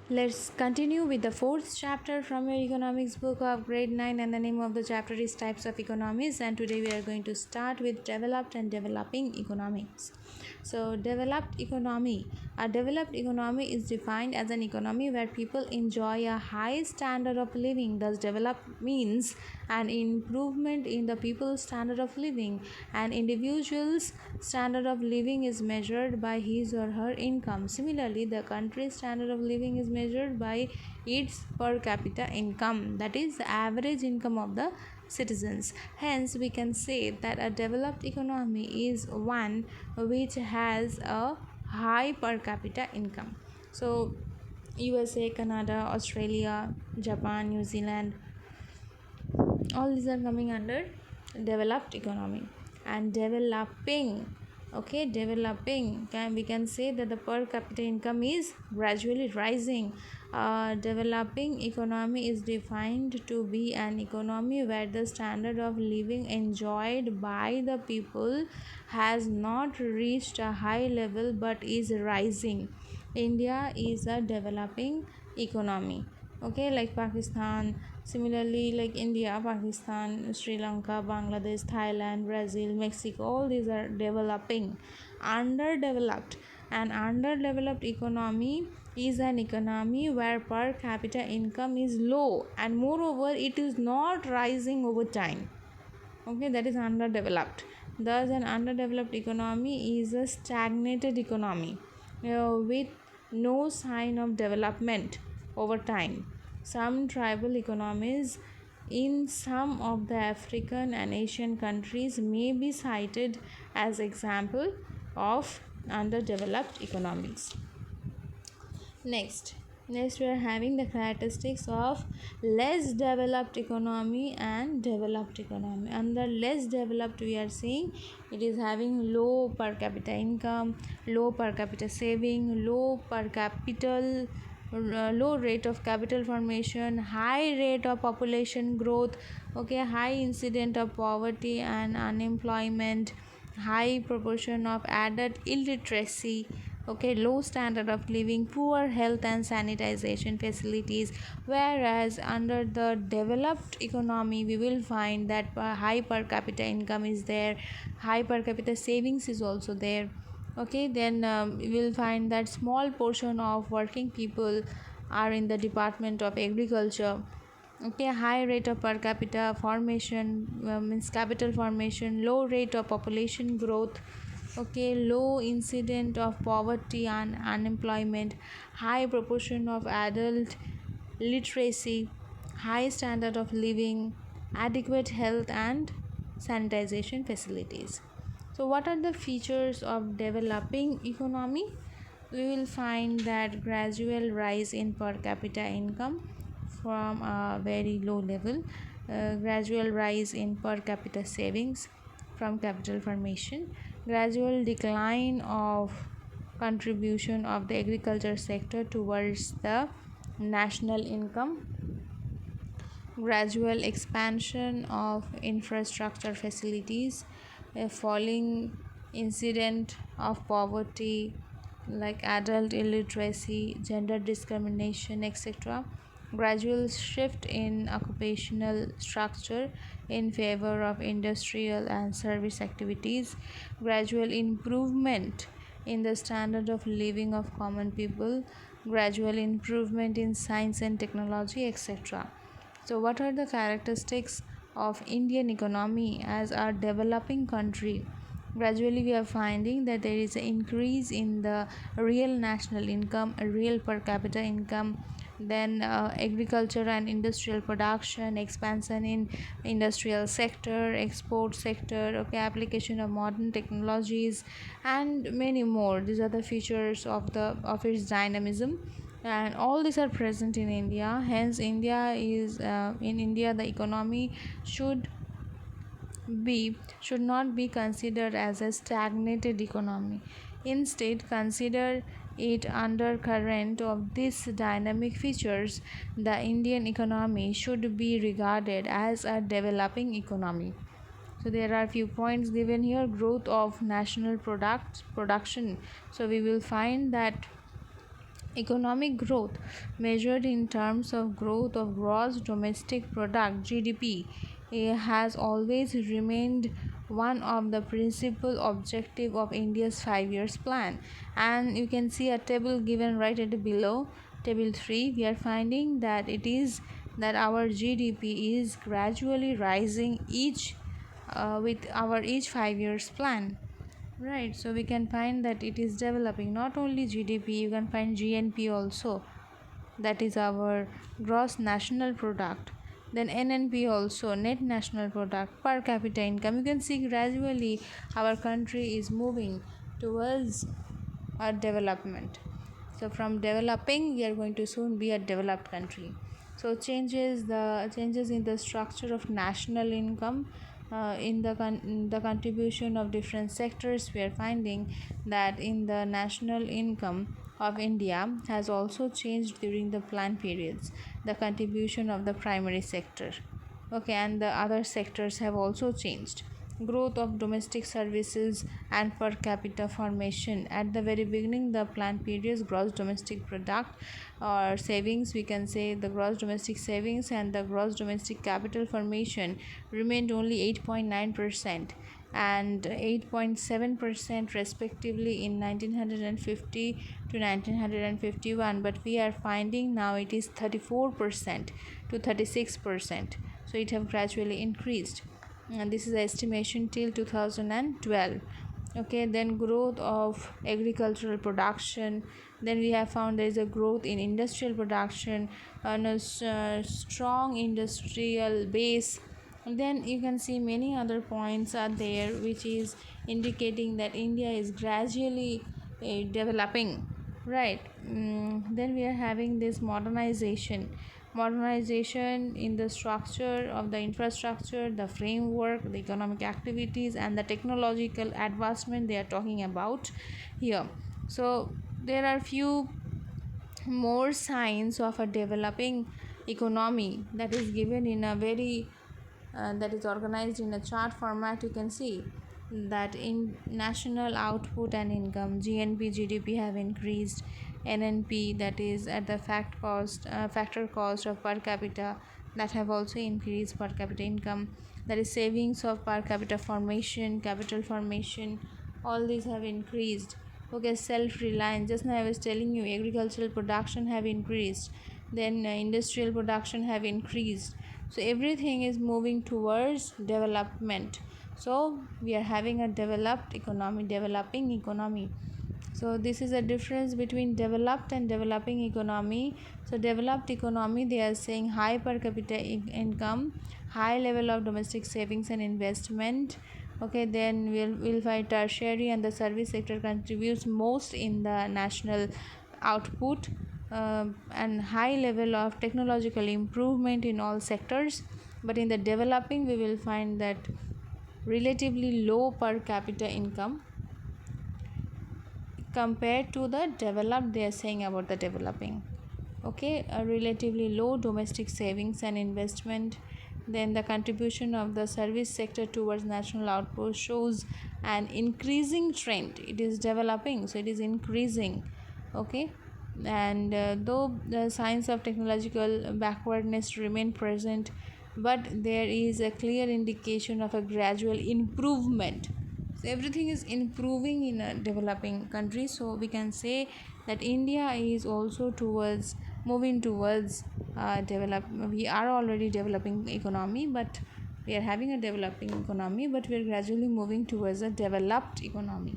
Let's continue with the fourth chapter from your economics book of grade 9, and the name of the chapter is Types of Economies, and today we are going to start with developed and developing economics. So developed economy, a developed economy is defined as an economy where people enjoy a high standard of living. Thus developed means an improvement in the people's standard of living. An individual's standard of living is measured by his or her income. Similarly, the country's standard of living is measured by its per capita income, that is the average income of the citizens. Hence we can say that a developed economy is one which has a high per capita income. So USA, Canada, Australia, Japan, New Zealand, all these are coming under developed economy. And developing, okay, developing, we can say that the per capita income is gradually rising. Developing economy is defined to be an economy where the standard of living enjoyed by the people has not reached a high level but is rising. India is a developing economy, okay, like Pakistan. Similarly, like India, Pakistan, Sri Lanka, Bangladesh, Thailand, Brazil, Mexico, all these are developing. Underdeveloped, an underdeveloped economy is an economy where per capita income is low and moreover it is not rising over time. Okay, that is underdeveloped. Thus an underdeveloped economy is a stagnated economy with no sign of development over time. Some tribal economies in some of the African and Asian countries may be cited as example of underdeveloped economies. Next we are having the characteristics of less developed economy and developed economy. Under less developed, we are seeing it is having low per capita income, low per capita saving, low rate of capital formation, high rate of population growth, okay, high incidence of poverty and unemployment, high proportion of adult illiteracy, okay, low standard of living, poor health and sanitization facilities. Whereas under the developed economy we will find that high per capita income is there, high per capita savings is also there, okay. Then we will find that small portion of working people are in the department of agriculture, okay. High rate of per capita formation, means capital formation, low rate of population growth, okay, low incident of poverty and unemployment, high proportion of adult literacy, high standard of living, adequate health and sanitization facilities. So what are the features of developing economy? We will find that gradual rise in per capita income from a very low level, gradual rise in per capita savings from capital formation, gradual decline of contribution of the agriculture sector towards the national income, gradual expansion of infrastructure facilities, a falling incident of poverty like adult illiteracy, gender discrimination, etc., gradual shift in occupational structure in favor of industrial and service activities, gradual improvement in the standard of living of common people, gradual improvement in science and technology, etc. So what are the characteristics of Indian economy as a developing country? Gradually we are finding that there is an increase in the real national income, a real per capita income, then agriculture and industrial production, expansion in industrial sector, export sector, okay, application of modern technologies and many more. These are the features of its dynamism, and all these are present in India. Hence India is in India the economy should not be considered as a stagnated economy. Instead, consider it undercurrent of these dynamic features. The Indian economy should be regarded as a developing economy. So there are few points given here. Growth of national production. So we will find that Economic growth, measured in terms of growth of gross domestic product (GDP), has always remained one of the principal objective of India's 5 years plan. And you can see a table given right at below, table 3. We are finding that it is that our GDP is gradually rising with our each 5 years plan. Right, so we can find that it is developing. Not only GDP, you can find GNP also, that is our gross national product. Then NNP also, net national product, per capita income. You can see gradually our country is moving towards a development. So from developing, we are going to soon be a developed country. So changes in the structure of national income, in the contribution of different sectors. We are finding that in the national income of India has also changed during the plan periods. The contribution of the primary sector, okay, and the other sectors have also changed. Growth of domestic services and per capita formation. At the very beginning, the plan period's gross domestic product or savings, we can say the gross domestic savings and the gross domestic capital formation remained only 8.9% and 8.7% respectively in 1950 to 1951, but we are finding now it is 34% to 36%. So it have gradually increased, and this is the estimation till 2012. Okay, then growth of agricultural production. Then we have found there is a growth in industrial production and a strong industrial base. And then you can see many other points are there which is indicating that India is gradually developing, right? Then we are having this modernization in the structure of the infrastructure, the framework, the economic activities, and the technological advancement they are talking about here. So there are few more signs of a developing economy that is given in a very that is organized in a chart format. You can see that in national output and income, GNP, GDP have increased. NNP, that is at the factor cost of per capita, that have also increased per capita income. That is savings of per capita formation, capital formation, all these have increased. Okay, self-reliance, just now I was telling you, agricultural production have increased, then industrial production have increased. So everything is moving towards development. So we are having a developed economy, developing economy. So this is a difference between developed and developing economy. So developed economy, they are saying high per capita income, high level of domestic savings and investment. Okay, then we'll find tertiary and the service sector contributes most in the national output, and high level of technological improvement in all sectors. But in the developing, we will find that relatively low per capita income compared to the developed. They are saying about the developing. Okay, a relatively low domestic savings and investment. Then the contribution of the service sector towards national output shows an increasing trend. It is developing, so it is increasing. Okay, and though the signs of technological backwardness remain present, but there is a clear indication of a gradual improvement. So everything is improving in a developing country. So we can say that India is also towards moving towards we are already developing economy, but we are having a developing economy, but we are gradually moving towards a developed economy.